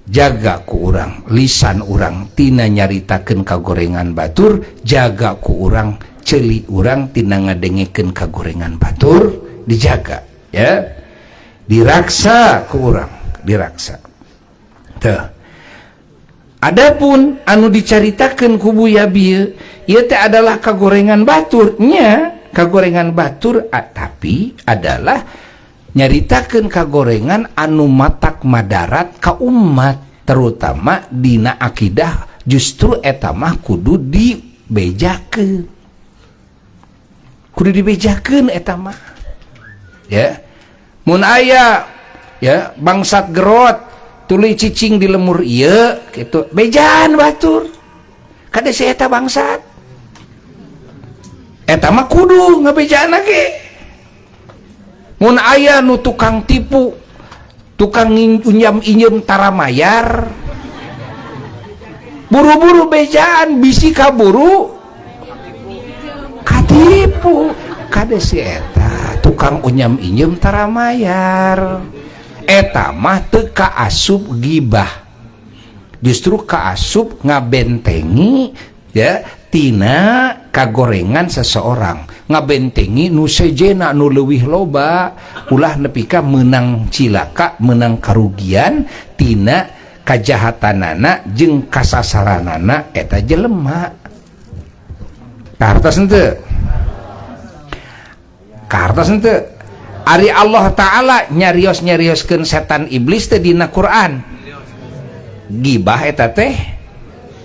jaga ku urang lisan urang tina nyaritakeun kagorengan batur, jaga ku urang ceuli urang tina ngadengekeun kagorengan batur, dijaga ya, diraksa ku urang, diraksa. Teu adapun anu dicaritakeun ku Buya bieu ieu teh adalah kagorengan batur nya, kagorengan batur tapi adalah nyaritakeun kagorengan anu matak madarat ka umat, terutama dina akidah justru eta mah kudu dibejakeun, kudu dibejakeun eta mah ya. Mun aya ya bangsat gerot tuluy cicing di lemur ieu kitu bejaan batur kade si eta bangsat, eta mah kudu ngabejaan lagi. Mun aya nu tukang tipu, tukang unyam-inyem tara mayar, buru-buru bejaan bisi kaburu katipu kade si eta tukang unyam-inyem tara mayar, eta mah teu kaasup gibah, justru kaasup ngabentengi ya tina kagorengan seseorang, ngabentengi nu sejena nu leuwih loba ulah nepi ka meunang cilaka, meunang karugian tina kajahatanana jeung kasasaranana eta jelema. Kartos henteu? Kartos henteu? Ari Allah Ta'ala nyarios-nyarioskeun setan iblis teh dina Quran. Gibah eta teh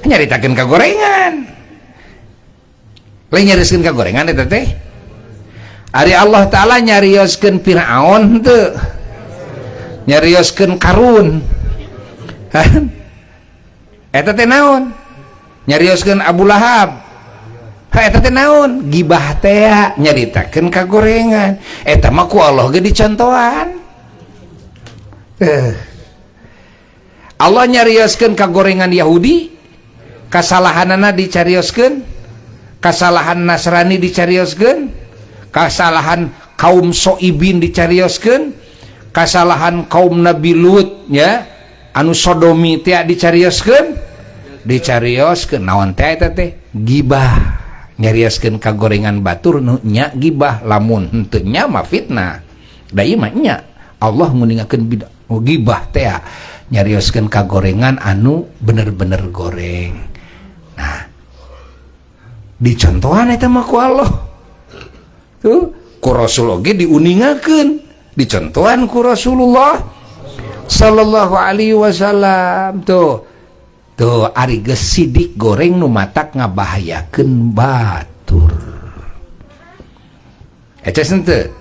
nyaritakeun kagorengan. Lain nyarioskeun kagorengan eta teh. Ari Allah Ta'ala nyarioskeun Firaun teu. Nyarioskeun Karun. Eta teh naon? Nyarioskeun Abu Lahab. Eta teh naon? Gibah teh nyaritakeun kagorengan. Eta mah ku Allah ge dicontohan. Allah nyarioskeun kagorengan Yahudi, kasalahanana dicarioskeun, kasalahan Nasrani dicarioskeun, kasalahan kaum Soibin dicarioskeun, kasalahan kaum Nabi Lut ya, anu sodomi teh dicarioskeun, dicarioskeun naon teh eta teh? Gibah. Nyarioskeun kagorengan batur nu nya gibah, lamun henteu nya mah fitnah. Da ieu mah nya Allah nguningakeun gibah teh nyarioskeun kagorengan anu bener-bener goreng. Nah, dicontohan eta mah ku Allah. Tuh, ku Rasul oge diuningakeun, dicontohan ku Rasulullah sallallahu alaihi wasallam. Tuh ari geus sidik goreng nu matak ngabahayakeun batur. Eces henteu?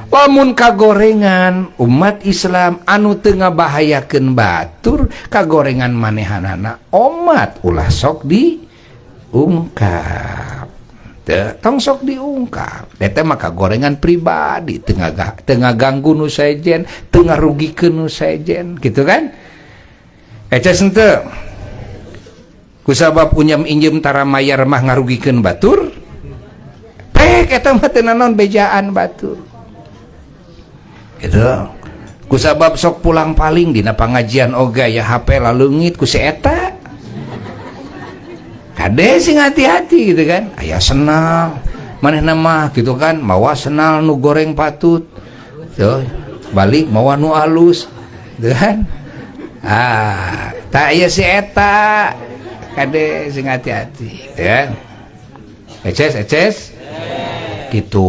Lamun kagorengan umat Islam anu teu ngabahayakeun batur, kagorengan manehanana umat ulah sok diungkap. Tong sok diungkap. Eta mah kagorengan pribadi, teu ngaganggu nu saejen, teu ngarugikeun nu saejen, gitu kan? Eces henteu? Kusabab unyam-injem tara mayar mah ngarugikeun batur? Pek eta mah teu naon bejaan batur. Gitu. Kusabab sok pulang paling dina pangajian oga ya HP laleungit ku si eta. Kade sing hati-hati gitu kan. Aya senal manehna mah gitu kan, mawa senal nu goreng patut. Tuh, balik mawa nu alus. Gitu kan. Tak aya si eta. Kade sing hati-hati ya. Eces gitu.